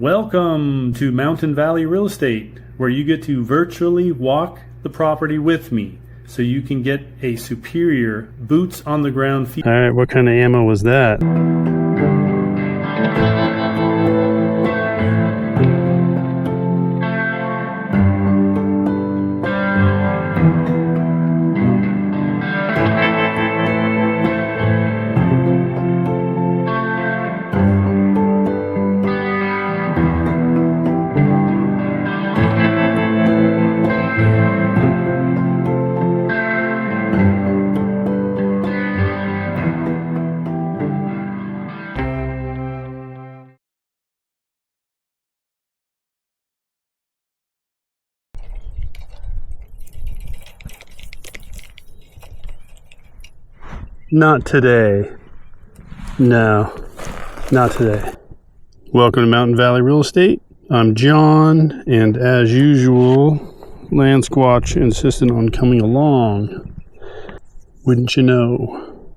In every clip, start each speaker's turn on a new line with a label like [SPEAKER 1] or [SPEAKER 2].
[SPEAKER 1] Welcome to Mountain Valley Real Estate, where you get to virtually walk the property with me so you can get a superior boots on the ground feel.
[SPEAKER 2] All right, what kind of ammo was that? Not today. No, not today. Welcome to Mountain Valley Real Estate. I'm John, and as usual, Land Squatch insisted on coming along. Wouldn't you know?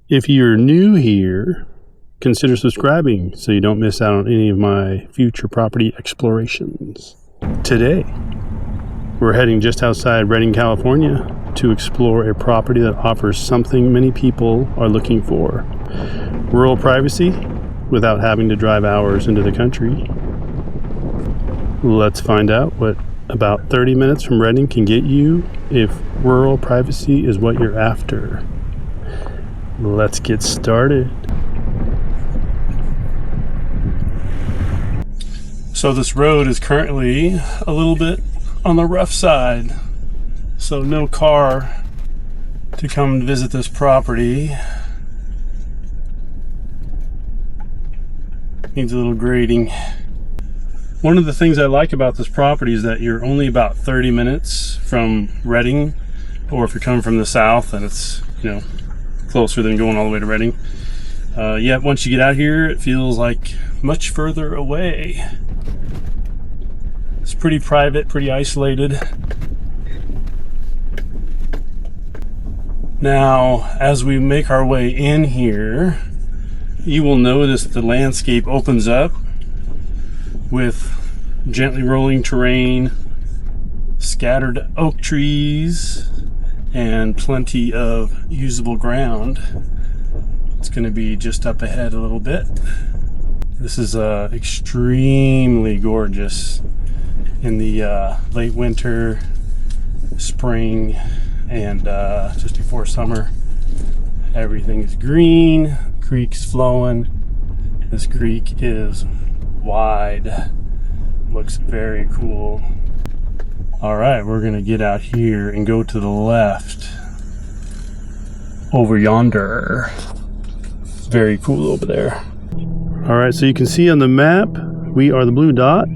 [SPEAKER 2] If you're new here, consider subscribing so you don't miss out on any of my future property explorations. Today, we're heading just outside Redding, California, to explore a property that offers something many people are looking for: rural privacy without having to drive hours into the country. Let's find out what about 30 minutes from Redding can get you if rural privacy is what you're after. Let's get started. So this road is currently a little bit on the rough side. So no car to come visit this property. Needs a little grading. One of the things I like about this property is that you're only about 30 minutes from Redding, or if you're coming from the south, then it's, closer than going all the way to Redding. Yet once you get out here, it feels like much further away. It's pretty private, pretty isolated. Now, as we make our way in here, you will notice the landscape opens up with gently rolling terrain, scattered oak trees, and plenty of usable ground. It's going to be just up ahead a little bit. This is extremely gorgeous in the late winter, spring, and just before summer. Everything is green, creek's flowing. This creek is wide, looks very cool. All right, we're gonna get out here and go to the left over yonder. Very cool over there. All right, so you can see on the map we are the blue dot.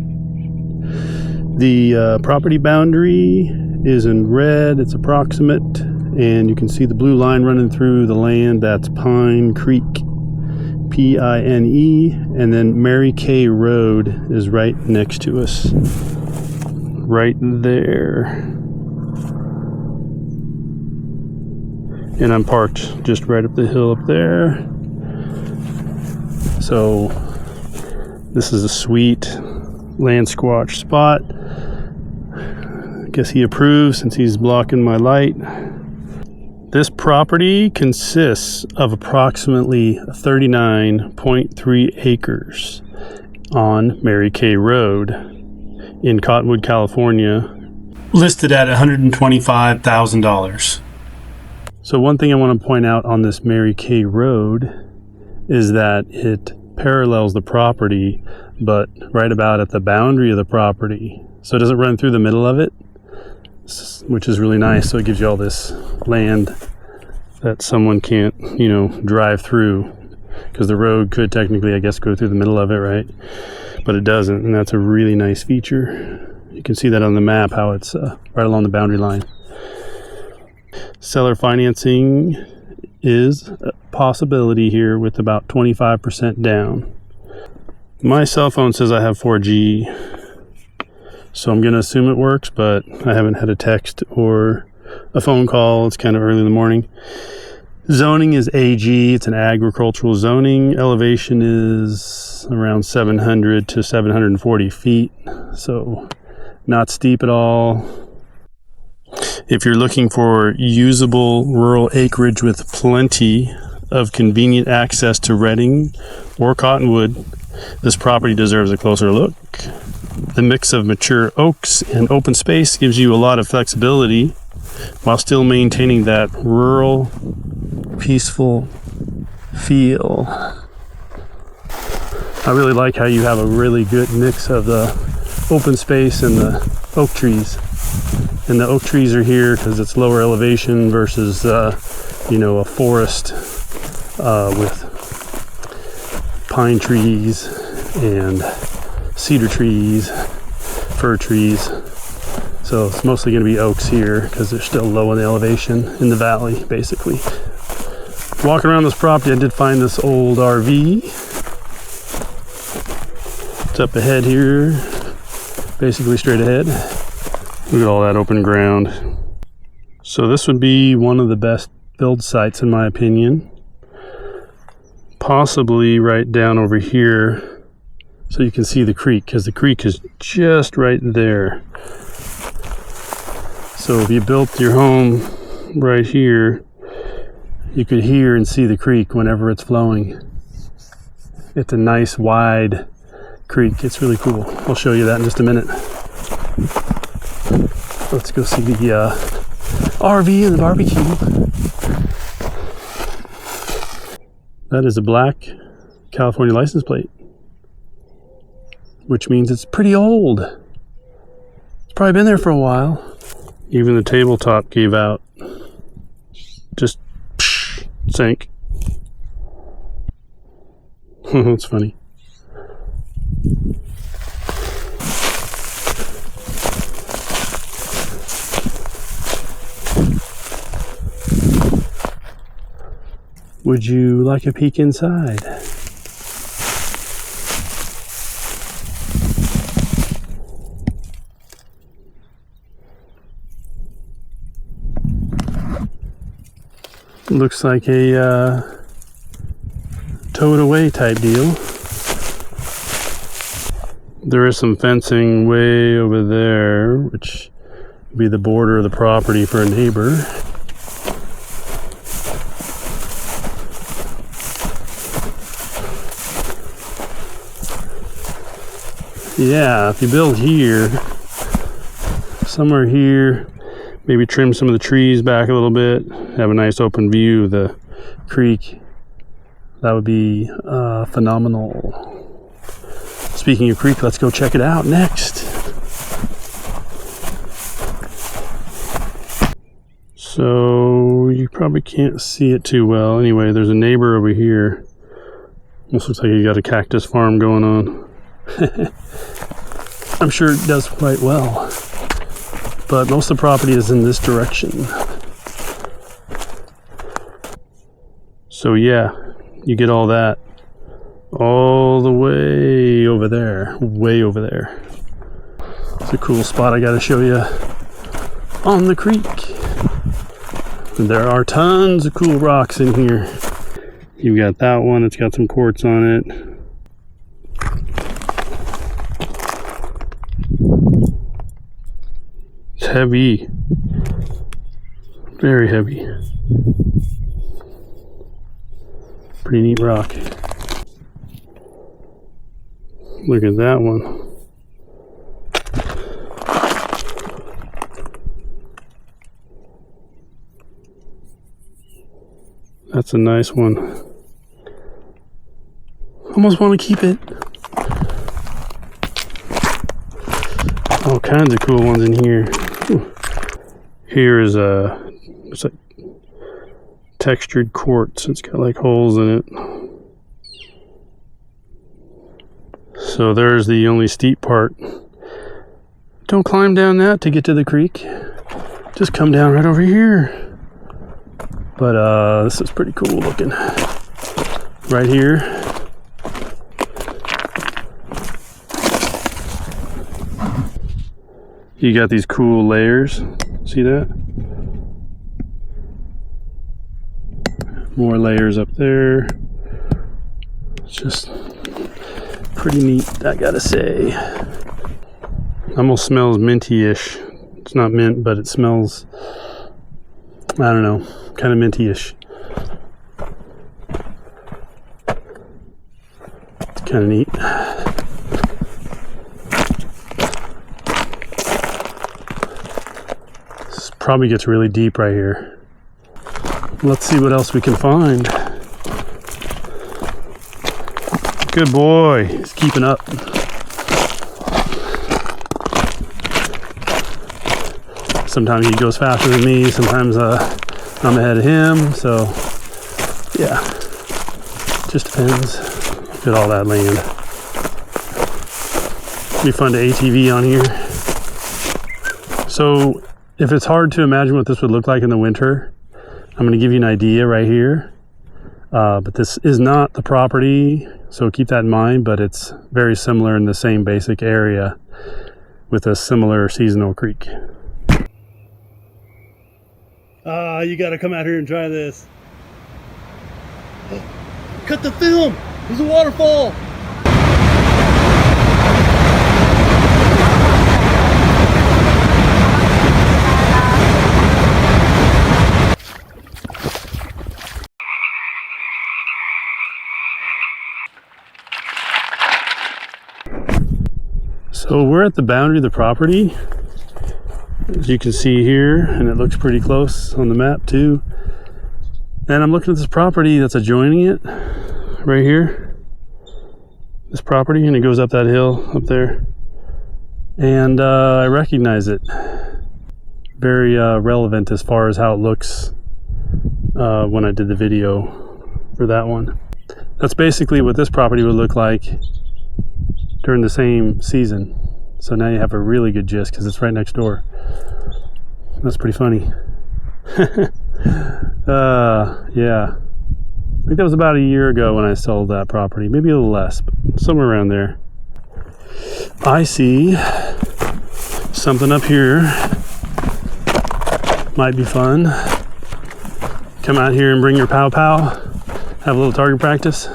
[SPEAKER 2] The property boundary is in red, it's approximate, and you can see the blue line running through the land. That's Pine Creek, P-I-N-E, and then Mary Kay Road is right next to us, right there. And I'm parked just right up the hill up there. So this is a sweet Land Squatch spot. Guess he approves since he's blocking my light. This property consists of approximately 39.3 acres on Mary Kay Road in Cottonwood, California, listed at $125,000. So one thing I want to point out on this Mary Kay Road is that it parallels the property, but right about at the boundary of the property. So it doesn't run through the middle of it, which is really nice. So it gives you all this land that someone can't, drive through, because the road could technically, I guess, go through the middle of it, right? But it doesn't, and that's a really nice feature. You can see that on the map, how it's right along the boundary line. Seller financing is a possibility here with about 25% down. My cell phone says I have 4G, so I'm going to assume it works, but I haven't had a text or a phone call. It's kind of early in the morning. Zoning is AG. It's an agricultural zoning. Elevation is around 700 to 740 feet. So not steep at all. If you're looking for usable rural acreage with plenty of convenient access to Redding or Cottonwood, this property deserves a closer look. The mix of mature oaks and open space gives you a lot of flexibility while still maintaining that rural, peaceful feel. I really like how you have a really good mix of the open space and the oak trees. And the oak trees are here because it's lower elevation versus, a forest with pine trees and cedar trees, fir trees. So it's mostly going to be oaks here because they're still low in the elevation in the valley, basically. Walking around this property, I did find this old RV. It's up ahead here, basically straight ahead. Look at all that open ground. So this would be one of the best build sites in my opinion. Possibly right down over here so you can see the creek, because the creek is just right there. So if you built your home right here, you could hear and see the creek whenever it's flowing. It's a nice wide creek. It's really cool. I'll show you that in just a minute. Let's go see the RV and the barbecue. That is a black California license plate, which means it's pretty old. It's probably been there for a while. Even the tabletop gave out. Just sank. That's funny. Would you like a peek inside? Looks like a towed away type deal. There is some fencing way over there, which would be the border of the property for a neighbor. Yeah, if you build here, somewhere here, maybe trim some of the trees back a little bit, have a nice open view of the creek, that would be phenomenal. Speaking of creek, let's go check it out next. So you probably can't see it too well. Anyway, there's a neighbor over here. Almost looks like you got a cactus farm going on. I'm sure it does quite well, but most of the property is in this direction. So yeah, you get all that all the way over there, way over there. It's a cool spot I gotta show you on the creek. And there are tons of cool rocks in here. You've got that one, it's got some quartz on it. It's heavy, very heavy. Pretty neat rock. Look at that one. That's a nice one. Almost want to keep it. All kinds of cool ones in here. Here is it's like textured quartz. It's got like holes in it. So there's the only steep part. Don't climb down that to get to the creek. Just come down right over here. But this is pretty cool looking. Right here. You got these cool layers. See that? More layers up there. It's just pretty neat, I gotta say. Almost smells minty-ish. It's not mint, but it smells, I don't know, kind of minty-ish. It's kind of neat. This probably gets really deep right here. Let's see what else we can find. Good boy, he's keeping up. Sometimes he goes faster than me, sometimes I'm ahead of him, so yeah, just depends. Look at all that land. Be fun to ATV on here. So if it's hard to imagine what this would look like in the winter, I'm going to give you an idea right here. But this is not the property, so keep that in mind, but it's very similar in the same basic area with a similar seasonal creek. You gotta come out here and try this. Cut the film! There's a waterfall! So we're at the boundary of the property, as you can see here, and it looks pretty close on the map too. And I'm looking at this property that's adjoining it, right here. This property, and it goes up that hill up there. And I recognize it. Very relevant as far as how it looks when I did the video for that one. That's basically what this property would look like during the same season. So now you have a really good gist because it's right next door. That's pretty funny. Yeah. I think that was about a year ago when I sold that property. Maybe a little less, but somewhere around there. I see something up here. Might be fun. Come out here and bring your pow pow. Have a little target practice.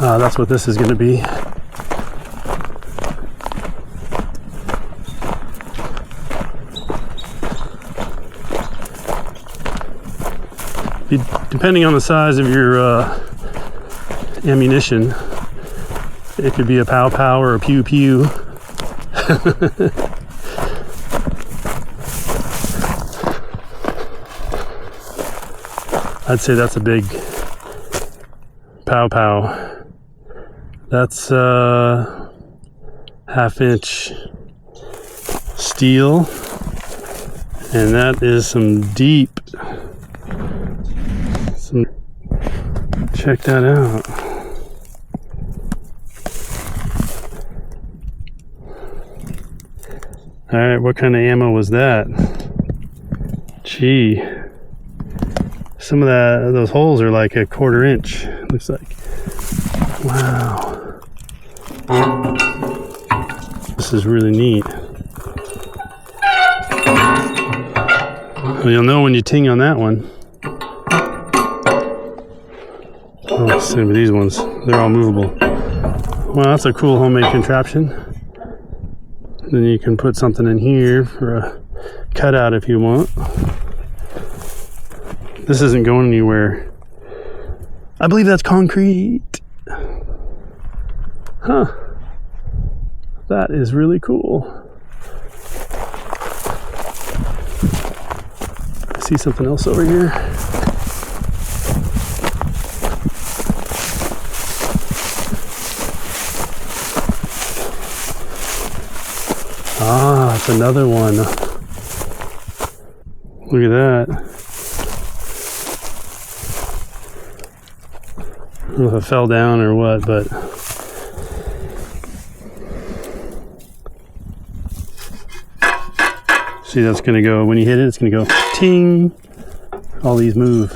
[SPEAKER 2] That's what this is going to be. Depending on the size of your ammunition, it could be a pow pow or a pew pew. I'd say that's a big pow pow. That's 1/2-inch steel, and that is some deep. Check that out. All right, what kind of ammo was that? Gee, some of those holes are like 1/4 inch. Looks like. Wow. This is really neat. Well, you'll know when you ting on that one. Oh, same with these ones. They're all movable. Well, that's a cool homemade contraption. Then you can put something in here for a cutout if you want. This isn't going anywhere. I believe that's concrete. Huh. That is really cool. I see something else over here. Ah, it's another one. Look at that. I don't know if it fell down or what, but see, that's gonna go, when you hit it, it's gonna go ting. All these move.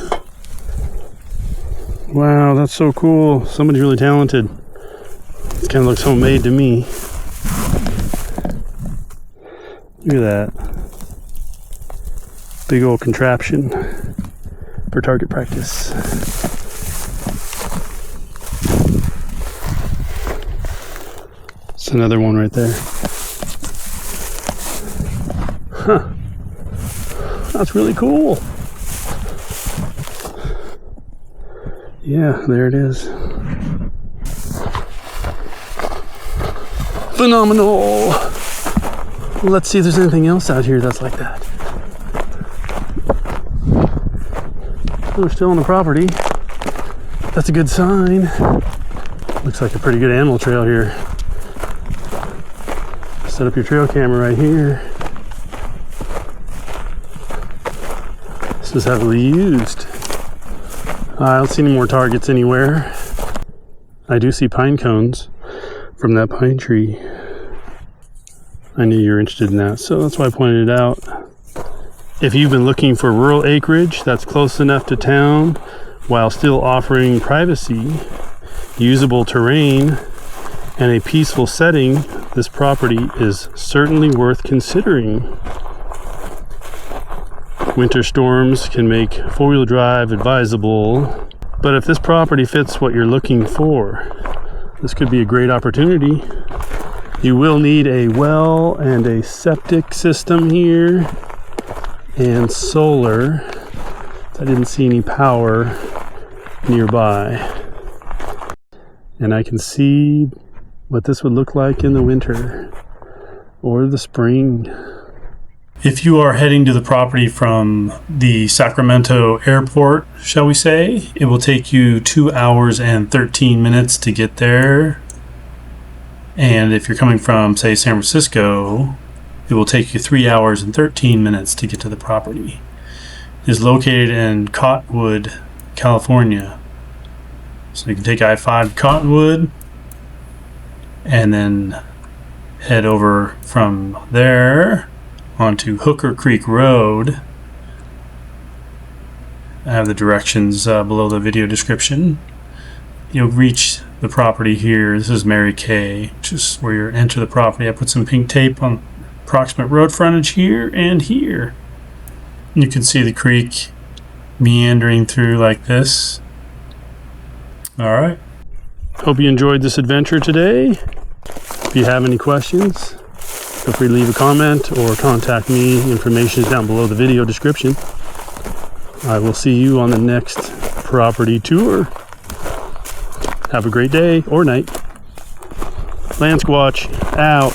[SPEAKER 2] Wow, that's so cool. Somebody's really talented. It kind of looks homemade to me. Look at that. Big old contraption for target practice. It's another one right there. Huh. That's really cool. Yeah, there it is. Phenomenal. Let's see if there's anything else out here that's like that. We're still on the property. That's a good sign. Looks like a pretty good animal trail here. Set up your trail camera right here. This is heavily used. I don't see any more targets anywhere. I do see pine cones from that pine tree. I knew you were interested in that, so that's why I pointed it out. If you've been looking for rural acreage that's close enough to town while still offering privacy, usable terrain, and a peaceful setting, this property is certainly worth considering. Winter storms can make four-wheel drive advisable, but if this property fits what you're looking for, this could be a great opportunity. You will need a well and a septic system here, and solar. I didn't see any power nearby. And I can see what this would look like in the winter or the spring. If you are heading to the property from the Sacramento airport, shall we say, it will take you 2 hours and 13 minutes to get there. And if you're coming from, say, San Francisco, it will take you 3 hours and 13 minutes to get to the property. It is located in Cottonwood, California. So you can take I-5 to Cottonwood and then head over from there onto Hooker Creek Road. I have the directions below the video description. You'll reach the property here. This is Mary Kay, which is where you enter the property. I put some pink tape on approximate road frontage here and here. You can see the creek meandering through like this. All right. Hope you enjoyed this adventure today. If you have any questions, feel free to leave a comment or contact me. Information is down below the video description. I will see you on the next property tour. Have a great day or night. Land Squatch out.